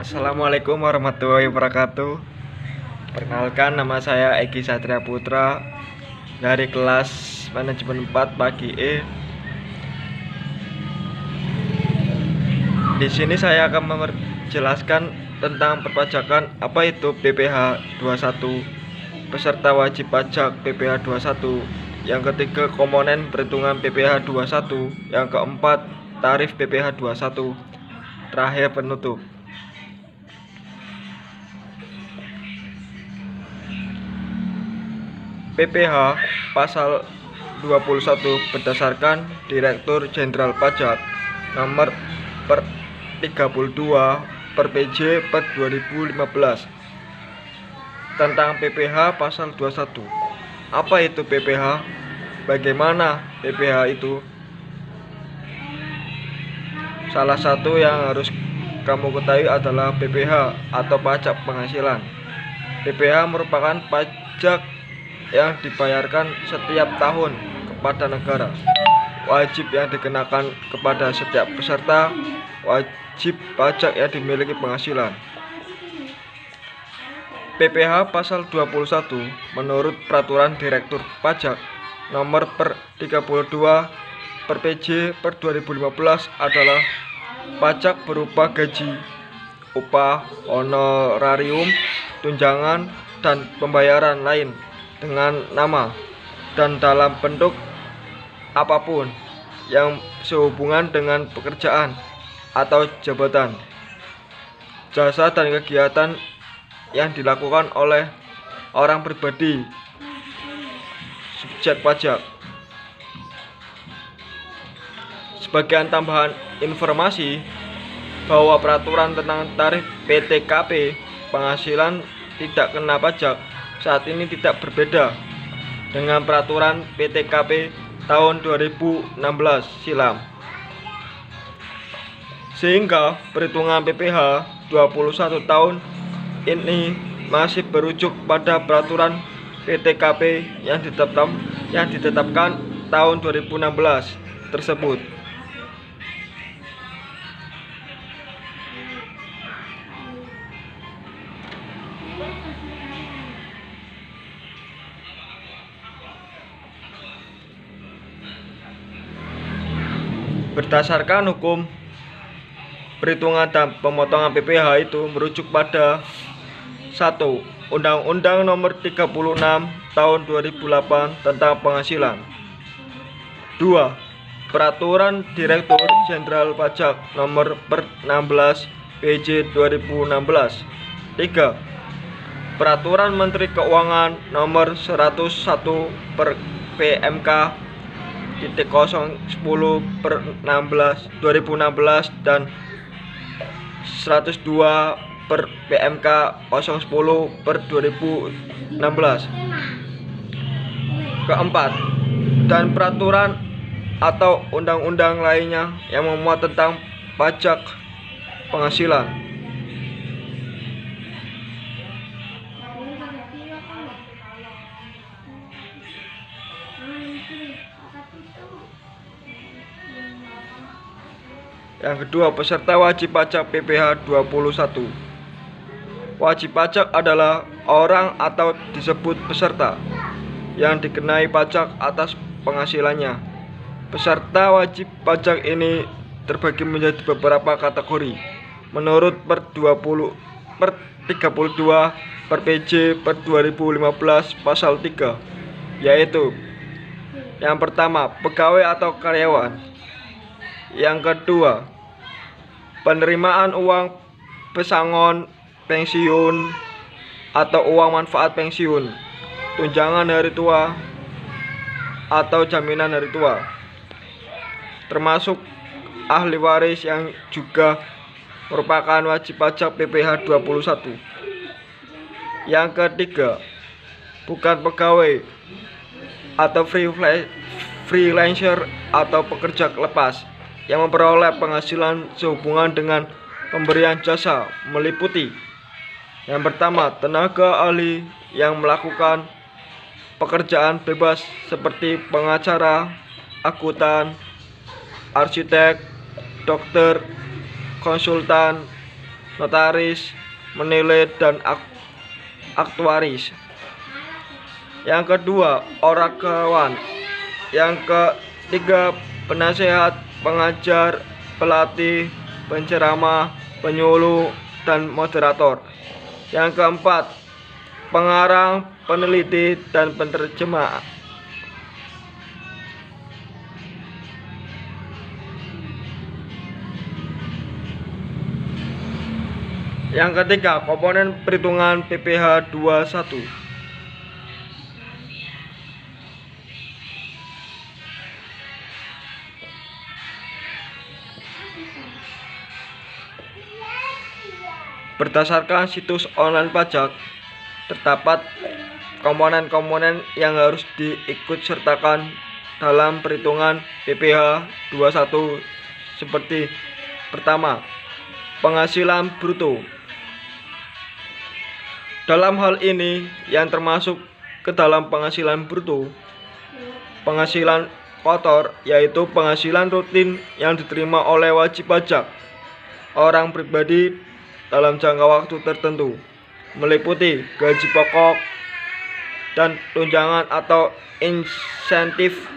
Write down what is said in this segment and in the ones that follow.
Assalamualaikum warahmatullahi wabarakatuh. Perkenalkan, nama saya Egi Satria Putra dari kelas manajemen 4 pagi E. Di sini saya akan menjelaskan tentang perpajakan, apa itu PPh 21, peserta wajib pajak PPh 21, yang ketiga komponen perhitungan PPh 21, yang keempat tarif PPh 21, terakhir penutup. PPh pasal 21 berdasarkan Direktur Jenderal Pajak nomor per 32 per PJ per 2015 tentang PPh pasal 21. Apa itu PPh? Bagaimana PPh itu? Salah satu yang harus kamu ketahui adalah PPh atau pajak penghasilan. PPh merupakan pajak yang dibayarkan setiap tahun kepada negara, wajib yang dikenakan kepada setiap peserta wajib pajak yang dimiliki penghasilan. PPh pasal 21 menurut Peraturan Direktur Pajak nomor per 32 per PJ per 2015 adalah pajak berupa gaji, upah, honorarium, tunjangan, dan pembayaran lain dengan nama dan dalam bentuk apapun yang sehubungan dengan pekerjaan atau jabatan, jasa dan kegiatan yang dilakukan oleh orang pribadi subjek pajak. Sebagian tambahan informasi bahwa peraturan tentang tarif PTKP penghasilan tidak kena pajak saat ini tidak berbeda dengan peraturan PTKP tahun 2016 silam, sehingga perhitungan PPh 21 tahun ini masih berujuk pada peraturan PTKP yang ditetapkan tahun 2016 tersebut. Berdasarkan hukum, perhitungan dan pemotongan PPh itu merujuk pada 1. Undang-Undang Nomor 36 Tahun 2008 tentang Penghasilan. 2. Peraturan Direktur Jenderal Pajak Nomor per 16 PJ 2016. 3. Peraturan Menteri Keuangan Nomor 101 per PMK 010 per 2016 dan 102 per PMK 010 per 2016. Keempat, dan peraturan atau undang-undang lainnya yang memuat tentang pajak penghasilan. Yang kedua, peserta wajib pajak PPh 21. Wajib pajak adalah orang atau disebut peserta yang dikenai pajak atas penghasilannya. Peserta wajib pajak ini terbagi menjadi beberapa kategori menurut per 32 per PJ per 2015 pasal 3, yaitu yang pertama, pegawai atau karyawan. Yang kedua, penerimaan uang pesangon pensiun atau uang manfaat pensiun, tunjangan hari tua atau jaminan hari tua, termasuk ahli waris yang juga merupakan wajib pajak PPh 21. Yang ketiga, bukan pegawai atau freelancer atau pekerja lepas yang memperoleh penghasilan sehubungan dengan pemberian jasa, meliputi yang pertama, tenaga ahli yang melakukan pekerjaan bebas seperti pengacara, akuntan, arsitek, dokter, konsultan, notaris, menilai, dan aktuaris. Yang kedua, oragawan. Yang ketiga, penasehat, pengajar, pelatih, penceramah, penyuluh, dan moderator. Yang keempat, pengarang, peneliti, dan penerjemah. Yang ketiga, komponen perhitungan PPh 21. Berdasarkan situs online pajak, terdapat komponen-komponen yang harus diikutsertakan dalam perhitungan PPh 21 seperti: pertama, penghasilan bruto. Dalam hal ini yang termasuk ke dalam penghasilan bruto, penghasilan kotor, yaitu penghasilan rutin yang diterima oleh wajib pajak orang pribadi dalam jangka waktu tertentu, meliputi gaji pokok dan tunjangan atau insentif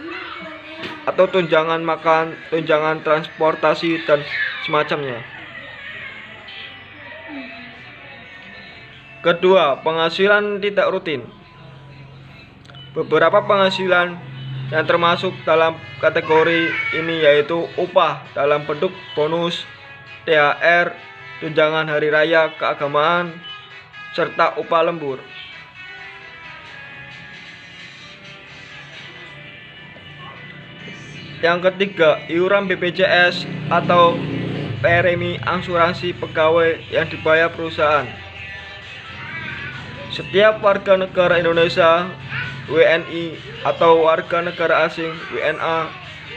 atau tunjangan makan, tunjangan transportasi, dan semacamnya. Kedua, penghasilan tidak rutin. Beberapa penghasilan yang termasuk dalam kategori ini yaitu upah dalam bentuk bonus, THR, tunjangan hari raya keagamaan, serta upah lembur. Yang ketiga, iuran BPJS atau premi asuransi pegawai yang dibayar perusahaan. Setiap warga negara Indonesia WNI atau warga negara asing WNA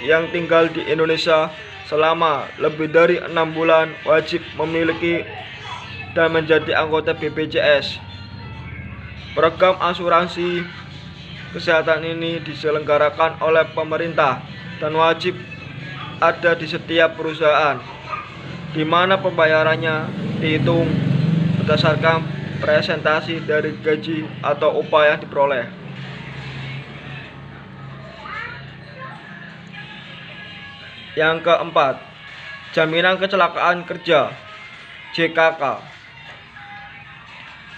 yang tinggal di Indonesia selama lebih dari 6 bulan wajib memiliki dan menjadi anggota BPJS. Program asuransi kesehatan ini diselenggarakan oleh pemerintah dan wajib ada di setiap perusahaan, di mana pembayarannya dihitung berdasarkan presentasi dari gaji atau upah yang diperoleh. Yang keempat, jaminan kecelakaan kerja JKK.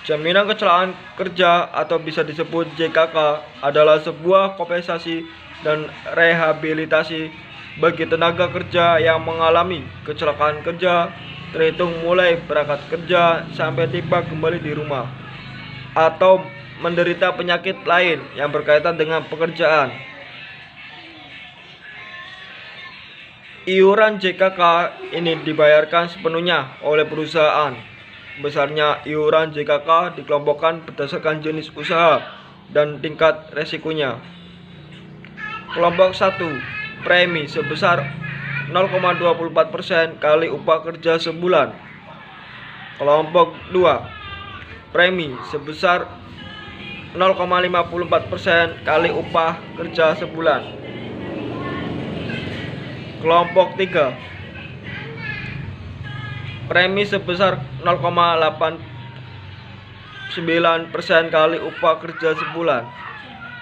Jaminan kecelakaan kerja atau bisa disebut JKK adalah sebuah kompensasi dan rehabilitasi bagi tenaga kerja yang mengalami kecelakaan kerja, terhitung mulai berangkat kerja sampai tiba kembali di rumah, atau menderita penyakit lain yang berkaitan dengan pekerjaan. Iuran JKK ini dibayarkan sepenuhnya oleh perusahaan. Besarnya iuran JKK dikelompokkan berdasarkan jenis usaha dan tingkat resikonya. Kelompok 1, premi sebesar 0,24% kali upah kerja sebulan. Kelompok 2, premi sebesar 0,54% kali upah kerja sebulan. Kelompok 3, premi sebesar 0,89% kali upah kerja sebulan.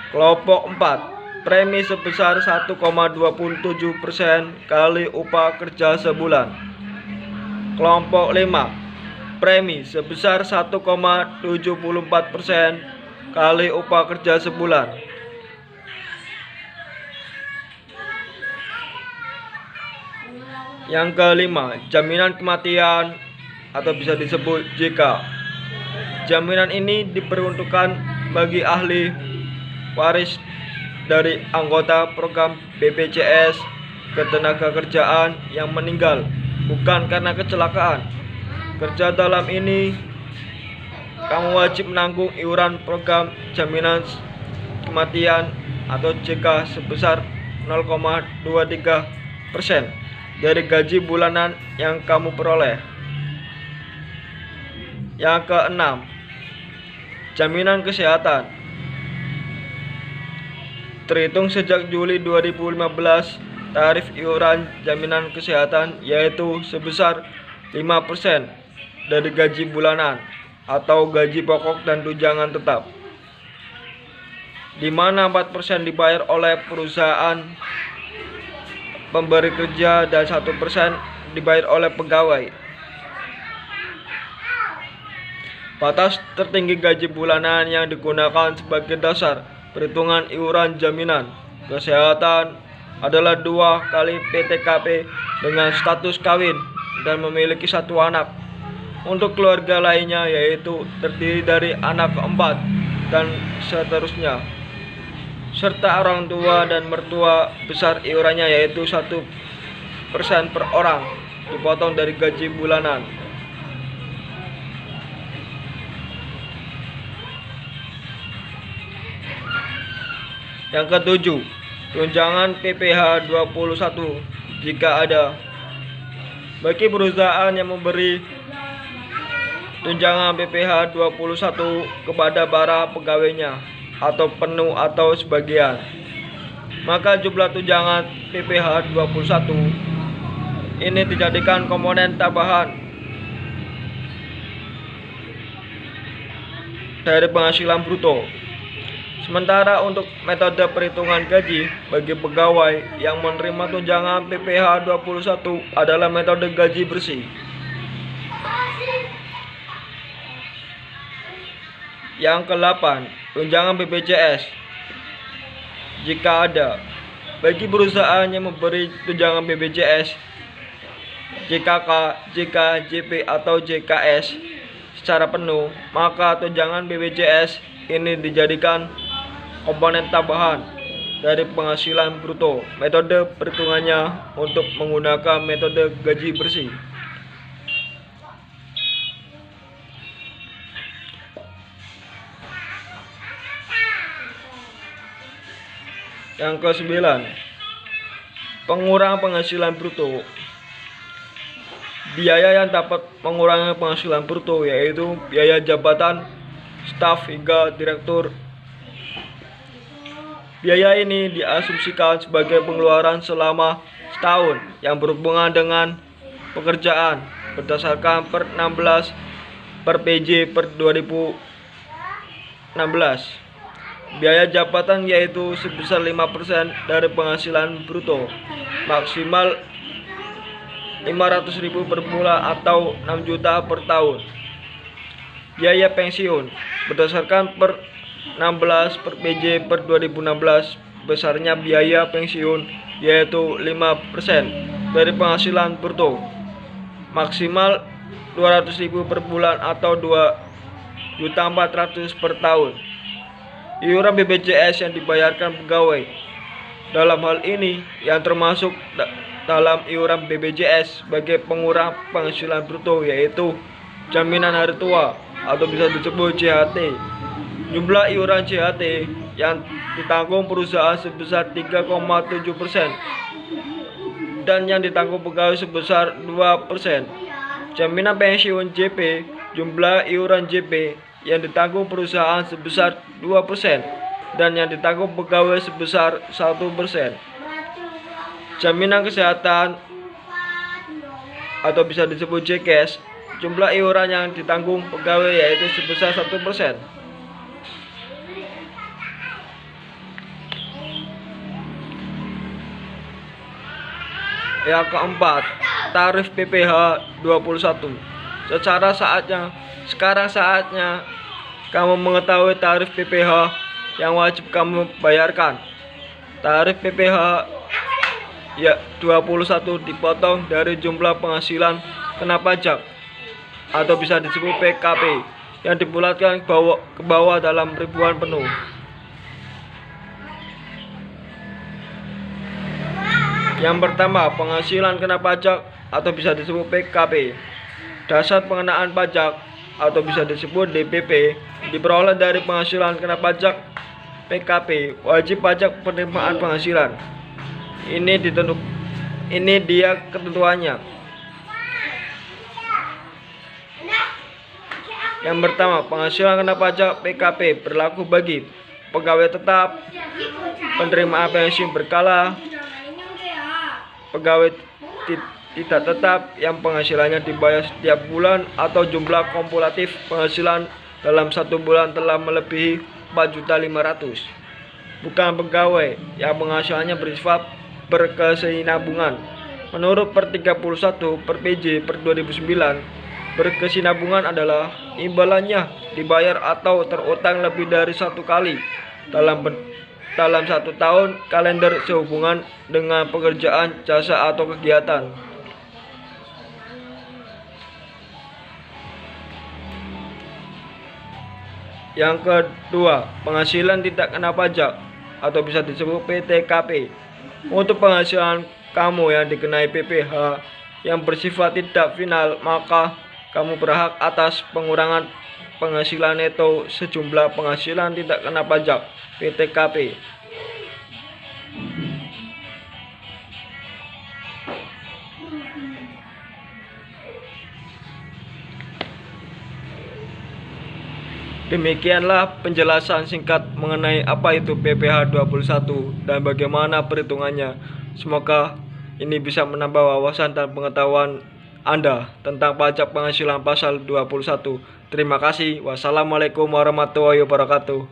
Kelompok 4, premi sebesar 1,27% kali upah kerja sebulan. Kelompok 5, premi sebesar 1,74% kali upah kerja sebulan. Yang kelima, jaminan kematian atau bisa disebut JK. Jaminan ini diperuntukkan bagi ahli waris dari anggota program BPJS Ketenagakerjaan yang meninggal bukan karena kecelakaan kerja. Dalam ini kamu wajib menanggung iuran program jaminan kematian atau JK sebesar 0,23% dari gaji bulanan yang kamu peroleh. Yang keenam, jaminan kesehatan. Terhitung sejak Juli 2015, tarif iuran jaminan kesehatan yaitu sebesar 5% dari gaji bulanan atau gaji pokok dan tunjangan tetap, di mana 4% dibayar oleh perusahaan pemberi kerja dan 1% dibayar oleh pegawai. Batas tertinggi gaji bulanan yang digunakan sebagai dasar perhitungan iuran jaminan kesehatan adalah 2 kali PTKP dengan status kawin dan memiliki 1 anak. Untuk keluarga lainnya yaitu terdiri dari anak keempat dan seterusnya, serta orang tua dan mertua, besar iurannya yaitu 1% per orang dipotong dari gaji bulanan. Yang ketujuh, tunjangan PPh 21 jika ada. Bagi perusahaan yang memberi tunjangan PPh 21 kepada para pegawainya atau penuh atau sebagian, maka jumlah tunjangan PPh 21 ini dijadikan komponen tambahan dari penghasilan bruto. Sementara untuk metode perhitungan gaji bagi pegawai yang menerima tunjangan PPh 21 adalah metode gaji bersih. Yang ke-8, tunjangan BPJS jika ada. Bagi perusahaan yang memberi tunjangan BPJS, JKK, JKJP atau JKS secara penuh, maka tunjangan BPJS ini dijadikan komponen tambahan dari penghasilan bruto. Metode perhitungannya untuk menggunakan metode gaji bersih. Yang ke-9, pengurangan penghasilan bruto. Biaya yang dapat mengurangi penghasilan bruto yaitu biaya jabatan, staf hingga direktur. Biaya ini diasumsikan sebagai pengeluaran selama setahun yang berhubungan dengan pekerjaan berdasarkan per 16 per PJ per 2016. Biaya jabatan yaitu sebesar 5% dari penghasilan bruto, maksimal 500.000 per bulan atau 6 juta per tahun. Biaya pensiun berdasarkan per 16 per PJ per 2016, besarnya biaya pensiun yaitu 5% dari penghasilan bruto, maksimal 200.000 per bulan atau 2.400.000 per tahun. Iuran BPJS yang dibayarkan pegawai dalam hal ini yang termasuk dalam iuran BPJS sebagai pengurang penghasilan bruto yaitu jaminan hari tua atau bisa disebut JHT. Jumlah iuran JHT yang ditanggung perusahaan sebesar 3,7% dan yang ditanggung pegawai sebesar 2%. Jaminan pensiun JP, jumlah iuran JP yang ditanggung perusahaan sebesar 2% dan yang ditanggung pegawai sebesar 1%. Jaminan kesehatan atau bisa disebut JKES, jumlah iuran yang ditanggung pegawai yaitu sebesar 1%. Yang keempat, tarif PPh 21. Sekarang saatnya kamu mengetahui tarif PPh yang wajib kamu bayarkan. Tarif PPh 21 dipotong dari jumlah penghasilan kena pajak atau bisa disebut PKP yang dibulatkan ke bawah dalam ribuan penuh. Yang pertama, penghasilan kena pajak atau bisa disebut PKP. Dasar pengenaan pajak atau bisa disebut DPP diperoleh dari penghasilan kena pajak PKP, wajib pajak penerimaan penghasilan. Ini dia ketentuannya. Yang pertama, penghasilan kena pajak PKP berlaku bagi pegawai tetap, penerimaan pensiun berkala, pegawai tidak tetap yang penghasilannya dibayar setiap bulan atau jumlah kumulatif penghasilan dalam satu bulan telah melebihi 4.500.000. Bukan pegawai yang penghasilannya bersifat berkesinambungan. Menurut per 31 per PJ per 2009, berkesinambungan adalah imbalannya dibayar atau terutang lebih dari satu kali dalam satu tahun kalender sehubungan dengan pekerjaan, jasa, atau kegiatan. Yang kedua, penghasilan tidak kena pajak atau bisa disebut PTKP. Untuk penghasilan kamu yang dikenai PPh yang bersifat tidak final, maka kamu berhak atas pengurangan penghasilan neto sejumlah penghasilan tidak kena pajak PTKP. Demikianlah penjelasan singkat mengenai apa itu PPh 21 dan bagaimana perhitungannya. Semoga ini bisa menambah wawasan dan pengetahuan Anda tentang pajak penghasilan pasal 21. Terima kasih. Wassalamualaikum warahmatullahi wabarakatuh.